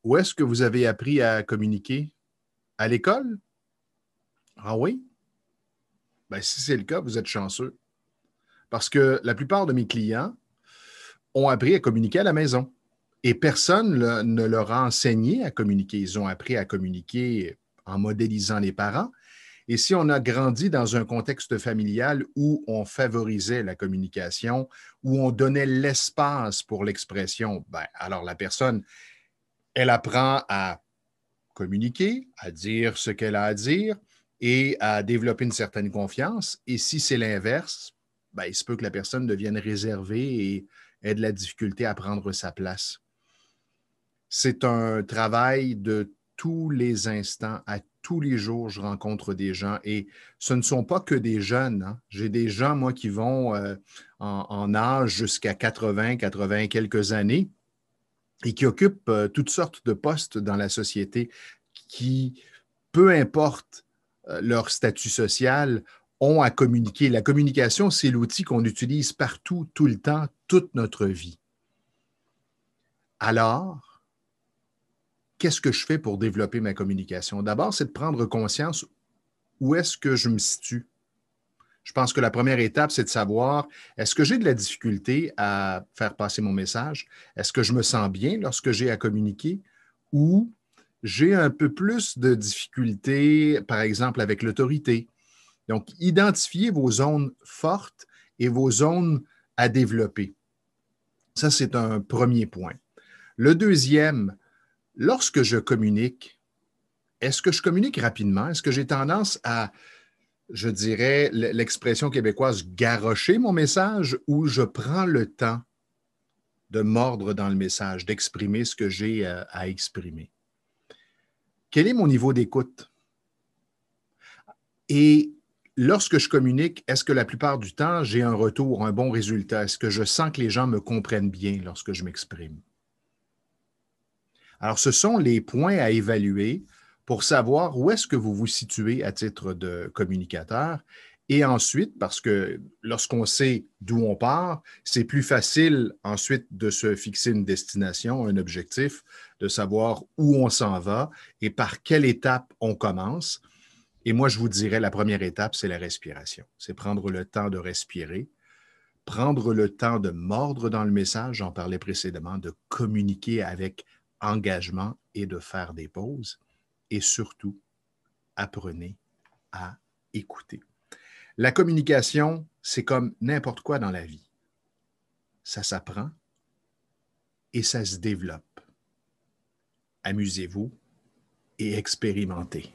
Où est-ce que vous avez appris à communiquer? À l'école? Ah oui? Ben, si c'est le cas, vous êtes chanceux. Parce que la plupart de mes clients ont appris à communiquer à la maison. Et personne ne leur a enseigné à communiquer. Ils ont appris à communiquer en modélisant les parents. Et si on a grandi dans un contexte familial où on favorisait la communication, où on donnait l'espace pour l'expression, ben, alors la personne, elle apprend à communiquer, à dire ce qu'elle a à dire et à développer une certaine confiance. Et si c'est l'inverse, ben, il se peut que la personne devienne réservée et ait de la difficulté à prendre sa place. C'est un travail de tous les instants. À tous les jours, je rencontre des gens et ce ne sont pas que des jeunes, hein. J'ai des gens, moi, qui vont en âge jusqu'à 80, 80 quelques années et qui occupent toutes sortes de postes dans la société qui, peu importe leur statut social, ont à communiquer. La communication, c'est l'outil qu'on utilise partout, tout le temps, toute notre vie. Alors, qu'est-ce que je fais pour développer ma communication? D'abord, c'est de prendre conscience où est-ce que je me situe. Je pense que la première étape, c'est de savoir, est-ce que j'ai de la difficulté à faire passer mon message? Est-ce que je me sens bien lorsque j'ai à communiquer? Ou j'ai un peu plus de difficultés, par exemple, avec l'autorité? Donc, identifiez vos zones fortes et vos zones à développer. Ça, c'est un premier point. Le deuxième, lorsque je communique, est-ce que je communique rapidement? Est-ce que j'ai tendance à, je dirais, l'expression québécoise, garrocher mon message ou je prends le temps de mordre dans le message, d'exprimer ce que j'ai à exprimer? Quel est mon niveau d'écoute? Et lorsque je communique, est-ce que la plupart du temps, j'ai un retour, un bon résultat? Est-ce que je sens que les gens me comprennent bien lorsque je m'exprime? Alors, ce sont les points à évaluer pour savoir où est-ce que vous vous situez à titre de communicateur. Et ensuite, parce que lorsqu'on sait d'où on part, c'est plus facile ensuite de se fixer une destination, un objectif, de savoir où on s'en va et par quelle étape on commence. Et moi, je vous dirais, la première étape, c'est la respiration. C'est prendre le temps de respirer, prendre le temps de mordre dans le message, j'en parlais précédemment, de communiquer avec engagement et de faire des pauses. Et surtout, apprenez à écouter. La communication, c'est comme n'importe quoi dans la vie. Ça s'apprend et ça se développe. Amusez-vous et expérimentez.